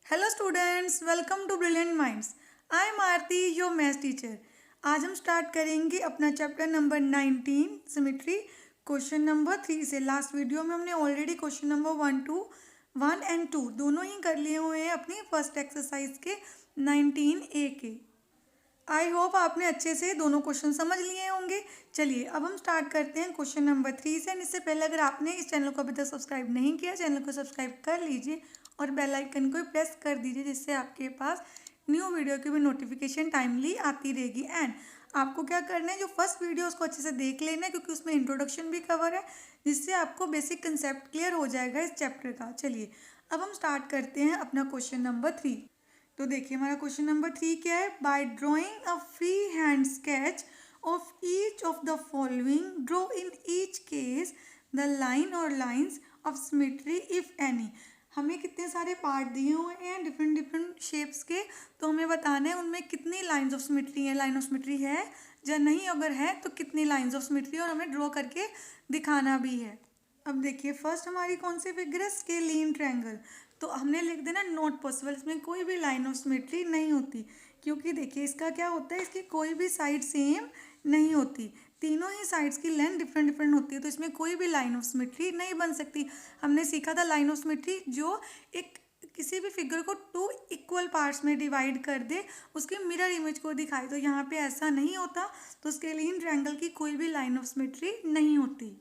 Hello students, welcome to brilliant minds. I am Aarti, your maths teacher. आज हम start करेंगे अपना chapter number 19 symmetry, question number 3 से। Last video में हमने ऑलरेडी क्वेश्चन नंबर 1 एंड 2 दोनों ही कर लिए हुए हैं अपनी फर्स्ट एक्सरसाइज के 19A के। आई होप आपने अच्छे से दोनों क्वेश्चन समझ लिए होंगे। चलिए अब हम स्टार्ट करते हैं क्वेश्चन नंबर 3 से। इससे पहले अगर आपने इस चैनल को अभी तक सब्सक्राइब नहीं किया, चैनल को सब्सक्राइब कर लीजिए और बेल आइकन को प्रेस कर दीजिए, जिससे आपके पास न्यू वीडियो की भी नोटिफिकेशन टाइमली आती रहेगी। एंड आपको क्या करना है, जो फर्स्ट वीडियो उसको अच्छे से देख लेना है, क्योंकि उसमें इंट्रोडक्शन भी कवर है, जिससे आपको बेसिक कंसेप्ट क्लियर हो जाएगा इस चैप्टर का। चलिए अब हम स्टार्ट करते हैं अपना क्वेश्चन नंबर 3। तो देखिए हमारा क्वेश्चन नंबर 3 क्या है। By drawing a free hand sketch of each of the following, draw in each case the line or lines of symmetry if any. हमें कितने सारे पार्ट दिए हुए हैं डिफरेंट डिफरेंट शेप्स के, तो हमें बताना है उनमें कितनी लाइंस ऑफ सिमेट्री है, लाइन ऑफ सिमेट्री है या नहीं, अगर है तो कितनी लाइंस ऑफ सिमेट्री, और हमें ड्रॉ करके दिखाना भी है। अब देखिए फर्स्ट हमारी कौन सी फिगर है, स्केलीन ट्रायंगल। तो हमने लिख देना नॉट पॉसिबल, इसमें कोई भी लाइन ऑफ सिमेट्री नहीं होती, क्योंकि देखिए इसका क्या होता है, इसकी कोई भी साइड सेम नहीं होती, तीनों ही साइड्स की लेंथ डिफरेंट डिफरेंट होती है, तो इसमें कोई भी लाइन ऑफ सिमेट्री नहीं बन सकती। हमने सीखा था लाइन ऑफ सिमेट्री जो एक किसी भी फिगर को 2 इक्वल पार्ट्स में डिवाइड कर दे, उसके मिरर इमेज को दिखाए, तो यहाँ पे ऐसा नहीं होता, तो स्केलीन ट्रायंगल की कोई भी लाइन ऑफ सिमेट्री नहीं होती।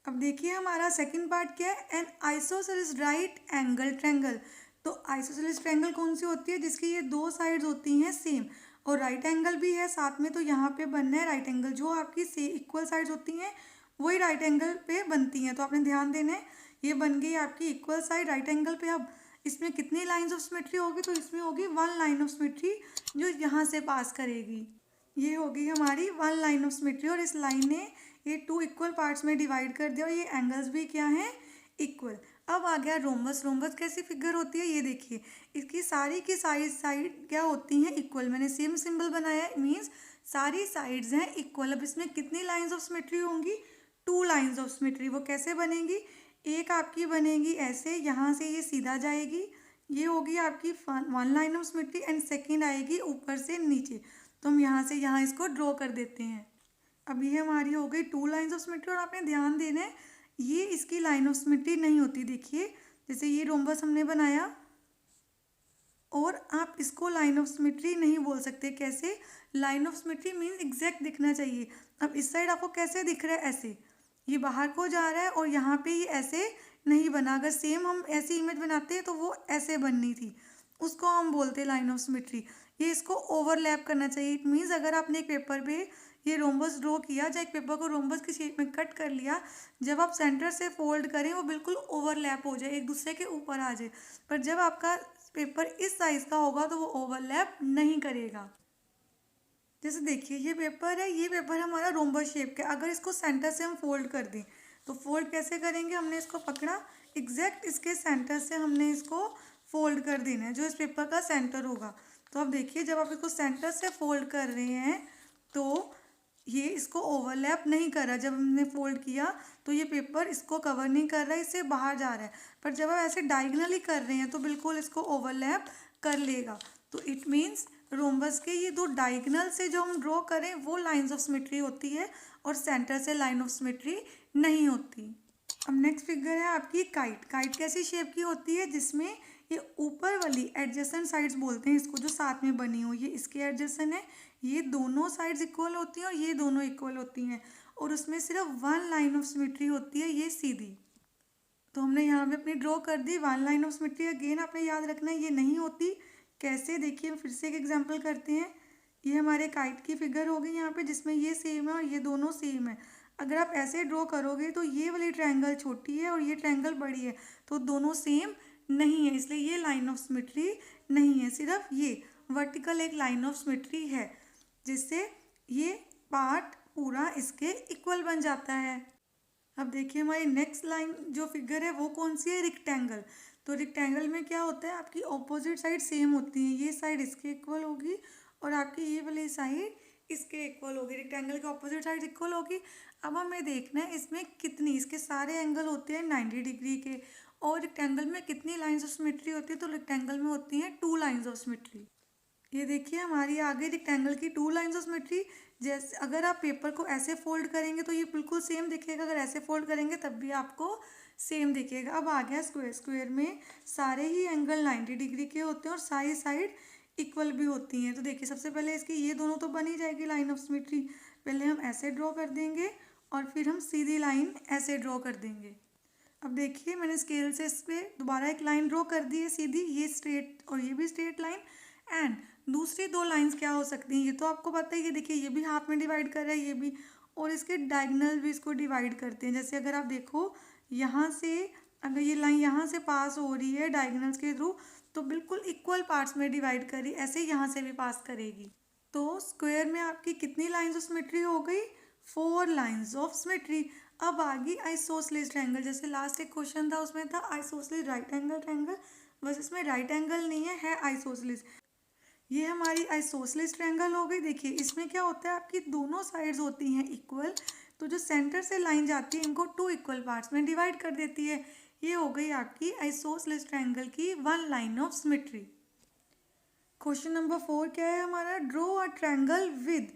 अब देखिए हमारा सेकंड पार्ट क्या है, N isosceles right angle triangle. तो आइसोसेलेस ट्रायंगल कौन सी होती है, जिसकी ये 2 साइड्स होती हैं सेम, और राइट एंगल भी है साथ में, तो यहाँ पे बनना है राइट एंगल, जो आपकी से इक्वल साइड्स होती हैं वही राइट एंगल पे बनती हैं, तो आपने ध्यान देना है। ये बन गई आपकी इक्वल साइड राइट एंगल पे। अब इसमें कितनी लाइन्स ऑफ सिमेट्री होगी, तो इसमें होगी 1 लाइन ऑफ सिमेट्री जो यहाँ से पास करेगी। ये होगी हमारी 1 लाइन ऑफ सिमेट्री, और इस लाइन ने ये 2 इक्वल पार्ट्स में डिवाइड कर दिया, और ये एंगल्स भी क्या हैं, इक्वल। अब आ गया रोम्बस। रोम्बस कैसी फिगर होती है, ये देखिए इसकी सारी की सारी साइड क्या होती हैं, इक्वल। मैंने सेम सिंबल बनाया है, मीन्स सारी साइड्स हैं इक्वल। अब इसमें कितनी लाइंस ऑफ सिमेट्री होंगी, 2 लाइंस ऑफ सिमेट्री। वो कैसे बनेंगी, एक आपकी बनेगी ऐसे, यहाँ से ये सीधा जाएगी, ये होगी आपकी 1 line of symmetry, and second आएगी ऊपर से नीचे, तो हम यहाँ से यहाँ इसको ड्रॉ कर देते हैं। अब ये हमारी हो गई 2 लाइन्स ऑफ सिमेट्री, और आपने ध्यान देना है ये इसकी लाइन ऑफ सिमेट्री नहीं होती। देखिए जैसे ये रोम्बस हमने बनाया, और आप इसको लाइन ऑफ सिमेट्री नहीं बोल सकते। कैसे, line of symmetry means exact दिखना चाहिए। अब इस साइड आपको कैसे दिख रहा है, ऐसे ये बाहर को जा रहा है, और यहाँ पे ये ऐसे नहीं बना। अगर सेम हम ऐसी इमेज बनाते हैं तो वो ऐसे बननी थी, उसको हम बोलते हैं लाइन ऑफ सिमेट्री। ये इसको ओवरलैप करना चाहिए। इट मीन्स अगर आपने एक पेपर पे ये रोम्बस ड्रॉ किया, या एक पेपर को रोम्बस की शेप में कट कर लिया, जब आप सेंटर से फोल्ड करें वो बिल्कुल ओवरलैप हो जाए, एक दूसरे के ऊपर आ जाए। पर जब आपका पेपर इस साइज़ का होगा तो वो ओवरलैप नहीं करेगा। जैसे देखिए ये पेपर है, ये पेपर हमारा रोम्बस शेप का। अगर इसको सेंटर से हम फोल्ड कर दें, तो फोल्ड कैसे करेंगे, हमने इसको पकड़ा, एग्जैक्ट इसके सेंटर से हमने इसको फोल्ड कर देना है, जो इस पेपर का सेंटर होगा। तो अब देखिए जब आप इसको सेंटर से फोल्ड कर रहे हैं तो ये इसको ओवरलैप नहीं कर रहा। जब हमने फोल्ड किया तो ये पेपर इसको कवर नहीं कर रहा है, इससे बाहर जा रहा है। पर जब आप ऐसे डायगनली कर रहे हैं तो बिल्कुल इसको ओवरलैप कर लेगा। तो इट मीन्स रोम्बस के ये 2 डायगनल से जो हम ड्रॉ करें वो लाइंस ऑफ सिमेट्री होती है, और सेंटर से लाइन ऑफ सिमेट्री नहीं होती। अब नेक्स्ट फिगर है आपकी काइट। काइट कैसी शेप की होती है, जिसमें ये ऊपर वाली एडजेसेंट साइड्स बोलते हैं इसको, जो साथ में बनी हो, ये इसके एडजेसेंट है, ये दोनों साइड्स इक्वल होती हैं और ये दोनों इक्वल होती हैं, और उसमें सिर्फ 1 लाइन ऑफ सिमेट्री होती है, ये सीधी। तो हमने यहाँ पे अपनी ड्रॉ कर दी 1 लाइन ऑफ सिमेट्री। अगेन आपने याद रखना है ये नहीं होती। कैसे, देखिए फिर से एक एग्जांपल करते हैं। ये हमारे काइट की फिगर होगी यहाँ पे, जिसमें ये सेम है और ये दोनों सेम है। अगर आप ऐसे ड्रॉ करोगे तो ये वाली ट्रायंगल छोटी है और ये ट्रायंगल बड़ी है, तो दोनों सेम नहीं है, इसलिए ये लाइन ऑफ सिमेट्री नहीं है। सिर्फ ये वर्टिकल एक लाइन ऑफ सिमेट्री है, जिससे ये पार्ट पूरा इसके इक्वल बन जाता है। अब देखिए हमारी नेक्स्ट लाइन जो फिगर है वो कौन सी है, रिक्टेंगल। तो रिक्टेंगल में क्या होता है, आपकी ऑपोजिट साइड सेम होती है, ये साइड इसके इक्वल होगी और आपकी ये वाली साइड इसके इक्वल होगी। रेक्टेंगल के ऑपोजिट साइड इक्वल होगी। अब हमें देखना है इसमें कितनी, इसके सारे एंगल होते हैं 90 डिग्री के, और रेक्टेंगल में कितनी लाइंस ऑफ सिमेट्री होती है, तो रेक्टेंगल में होती हैं 2 लाइंस ऑफ सिमेट्री। ये देखिए हमारी आगे रेक्टेंगल की 2 लाइंस ऑफ सिमेट्री। जैसे अगर आप पेपर को ऐसे फोल्ड करेंगे तो ये बिल्कुल सेम दिखेगा, अगर ऐसे फोल्ड करेंगे तब भी आपको सेम दिखेगा। अब आ गया स्क्वायर। स्क्वायर में सारे ही एंगल 90 डिग्री के होते हैं और सारी साइड इक्वल भी होती हैं। तो देखिए सबसे पहले इसकी ये दोनों तो बन ही जाएगी लाइन ऑफ सिमेट्री। पहले हम ऐसे ड्रॉ कर देंगे और फिर हम सीधी लाइन ऐसे ड्रॉ कर देंगे। अब देखिए मैंने स्केल से इस पर दोबारा एक लाइन ड्रॉ कर दी है सीधी, ये स्ट्रेट और ये भी स्ट्रेट लाइन। एंड दूसरी 2 लाइंस क्या हो सकती हैं, ये तो आपको पता ही है। देखिए ये भी हाफ में डिवाइड कर रहा है, ये भी, और इसके डायगोनल भी इसको डिवाइड करते हैं। जैसे अगर आप देखो यहाँ से, अगर ये लाइन यहाँ से पास हो रही है डायगोनल्स के थ्रू, तो बिल्कुल इक्वल पार्ट्स में डिवाइड करी, ऐसे ही यहाँ से भी पास करेगी। तो स्क्वायर में आपकी कितनी लाइंस ऑफ सिमेट्री हो गई, 4 लाइंस ऑफ सिमेट्री। अब आ गई आइसोसेलेस ट्रायंगल। जैसे लास्ट एक क्वेश्चन था उसमें था आइसोसेलेस राइट एंगल ट्रायंगल, बस इसमें राइट एंगल नहीं है आइसोसेलेस। ये हमारी आइसोसेलेस ट्रायंगल हो गई। देखिए इसमें क्या होता है, आपकी दोनों साइड्स होती हैं इक्वल, तो जो सेंटर से लाइन जाती है इनको 2 इक्वल पार्ट्स में डिवाइड कर देती है। ये हो गई आपकी आइसोसेलेस ट्रायंगल की 1 line of symmetry. Question number 4 क्या है हमारा, draw a triangle with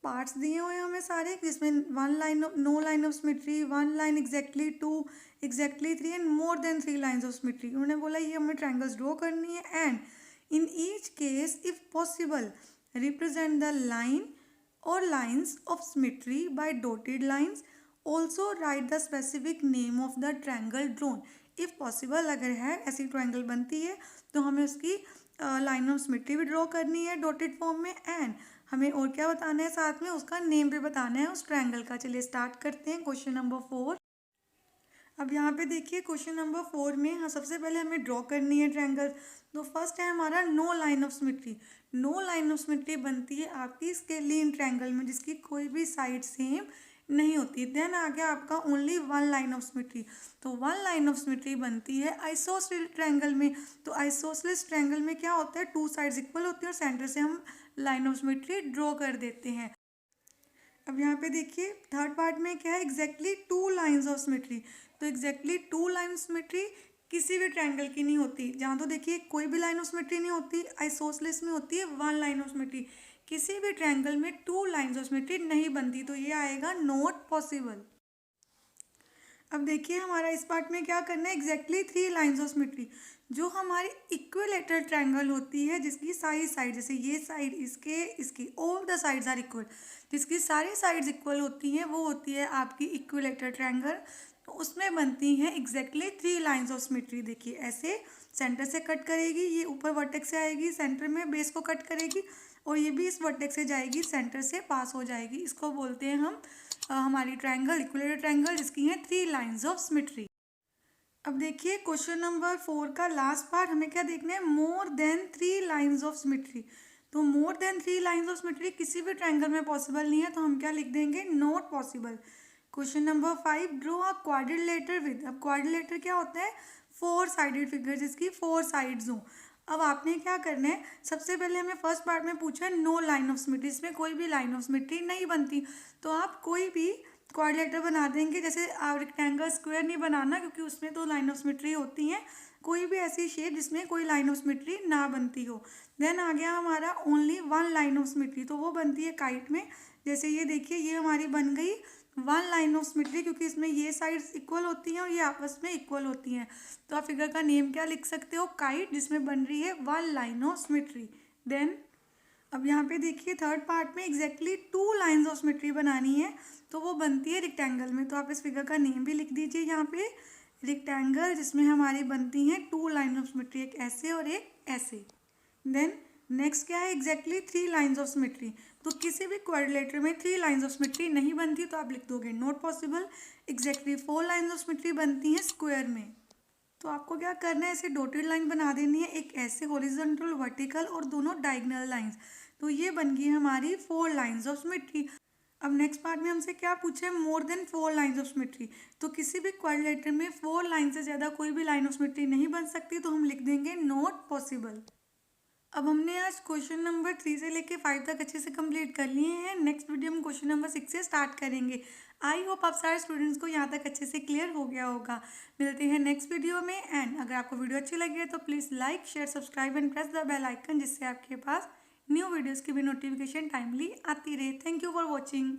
parts दिए हुए हैं हमें सारे, जिसमें 1 line of no line of symmetry, 1 line exactly 2 exactly 3 and more than 3 lines of symmetry. उन्होंने बोला ये हमें ट्रायंगल्स ड्रॉ करनी है and in each case if possible represent the line or lines of symmetry by dotted lines, also write the specific name of the triangle drawn। if possible अगर है ऐसी triangle बनती है तो हमें उसकी लाइन ऑफ सिमेट्री भी draw करनी है डॉटेड फॉर्म में, एंड हमें और क्या बताना है, साथ में उसका नेम भी बताना है उस ट्रायंगल का। चलिए स्टार्ट करते हैं क्वेश्चन नंबर 4। अब यहाँ पे देखिए क्वेश्चन नंबर 4 में हाँ सबसे पहले हमें ड्रॉ करनी है ट्रायंगल। तो फर्स्ट है हमारा no line of symmetry. No line of symmetry बनती है आपकी स्केलिन ट्रायंगल में जिसकी कोई भी साइड सेम नहीं होती। देन आ गया आपका ओनली 1 लाइन ऑफ सिमेट्री। तो 1 लाइन ऑफ सिमेट्री बनती है आइसोसेलेस ट्रायंगल में। तो आइसोसेलेस ट्रायंगल में क्या होता है, 2 साइड्स इक्वल होती है और सेंटर से हम लाइन ऑफ सिमेट्री ड्रॉ कर देते हैं। अब यहाँ पे देखिए थर्ड पार्ट में क्या है, एग्जैक्टली 2 लाइंस ऑफ सिमेट्री। तो एग्जैक्टली 2 लाइन सिमेट्री किसी भी ट्रायंगल की नहीं होती। जहाँ तो देखिए कोई भी लाइन ऑफ सिमेट्री नहीं होती, आइसोसेलेस में होती है 1 लाइन ऑफ सिमेट्री। किसी भी ट्रायंगल में 2 लाइंस ऑफ सिमेट्री नहीं बनती, तो ये आएगा नॉट पॉसिबल। अब देखिए हमारा इस पार्ट में क्या करना है, एग्जैक्टली 3 लाइंस ऑफ सिमेट्री। जो हमारी इक्विलेटरल ट्रायंगल होती है जिसकी सारी साइड, जैसे ये साइड इसकी all the sides are equal, जिसकी सारी साइड्स इक्वल होती हैं वो होती है आपकी इक्विलेटरल ट्रायंगल। तो उसमें बनती हैं एग्जैक्टली 3 लाइंस ऑफ सिमेट्री। देखिए ऐसे सेंटर से कट करेगी, ये ऊपर वर्टेक्स से आएगी, सेंटर में बेस को कट करेगी, और ये भी इस वर्टेक्स से जाएगी, सेंटर से पास हो जाएगी। इसको बोलते हैं हम हमारी ट्रायंगल इक्विलेटरल ट्रायंगल जिसकी हैं 3 लाइंस ऑफ सिमेट्री। अब देखिए क्वेश्चन नंबर 4 का लास्ट पार्ट हमें क्या देखना है, more than 3 lines of symmetry. तो more than 3 lines of symmetry किसी भी ट्रायंगल में पॉसिबल नहीं है, तो हम क्या लिख देंगे, not possible. Question number 5, draw a quadrilateral with. अब क्वाड्रिलेटर क्या होता है, 4 साइडेड फिगर जिसकी 4 साइड्स हों। अब आपने क्या करना है, सबसे पहले हमें फर्स्ट पार्ट में पूछा है नो लाइन ऑफ सिमेट्री, इसमें कोई भी लाइन ऑफ सिमेट्री नहीं बनती। तो आप कोई भी क्वाड्रिलेटर बना देंगे, जैसे आप रेक्टेंगल स्क्वायर नहीं बनाना क्योंकि उसमें तो लाइन ऑफ सिमेट्री होती हैं। कोई भी ऐसी शेप जिसमें कोई लाइन ऑफ सिमेट्री ना बनती हो। देन आ गया हमारा ओनली 1 लाइन ऑफ सिमेट्री, तो वो बनती है काइट में। जैसे ये देखिए ये हमारी बन गई 1 लाइन ऑफ सिमेट्री क्योंकि इसमें ये साइड्स इक्वल होती हैं और ये आपस में इक्वल होती हैं। तो आप फिगर का नेम क्या लिख सकते हो, काइट, जिसमें बन रही है 1 लाइन ऑफ सिमेट्री। देन अब यहाँ पे देखिए थर्ड पार्ट में एग्जैक्टली 2 लाइंस ऑफ सिमेट्री बनानी है, तो वो बनती है रेक्टेंगल में। तो आप इस फिगर का नेम भी लिख दीजिए यहाँ पे, रेक्टेंगल, जिसमें हमारी बनती हैं 2 लाइन ऑफ सिमेट्री, एक ऐसे और एक ऐसे। देन नेक्स्ट क्या है, एग्जैक्टली 3 लाइंस ऑफ सिमेट्री। तो किसी भी क्वाड्रिलेटर में 3 लाइंस ऑफ सिमेट्री नहीं बनती, तो आप लिख दोगे not possible. Exactly 4 lines of symmetry बनती हैं स्क्वायर में। तो आपको क्या करना है, ऐसे डॉटेड लाइन बना देनी है, एक ऐसे हॉरिजॉन्टल वर्टिकल और दोनों डायगोनल लाइंस। तो ये बन गई हमारी 4 लाइंस ऑफ सिमेट्री। अब नेक्स्ट पार्ट में हमसे क्या पूछा है, more then 4 lines of symmetry. तो किसी भी क्वाड्रिलेटर में 4 लाइन से ज़्यादा कोई भी लाइन ऑफ सिमेट्री नहीं बन सकती, तो हम लिख देंगे नॉट पॉसिबल। अब हमने आज क्वेश्चन नंबर 3 से लेके 5 तक अच्छे से कंप्लीट कर लिए हैं। नेक्स्ट वीडियो में क्वेश्चन नंबर 6 से स्टार्ट करेंगे। आई होप आप सारे स्टूडेंट्स को यहाँ तक अच्छे से क्लियर हो गया होगा। मिलते हैं नेक्स्ट वीडियो में। एंड अगर आपको वीडियो अच्छी लगी है तो please like share subscribe and press the bell icon, जिससे आपके पास न्यू वीडियोज़ की भी नोटिफिकेशन टाइमली आती रहे। Thank you for watching.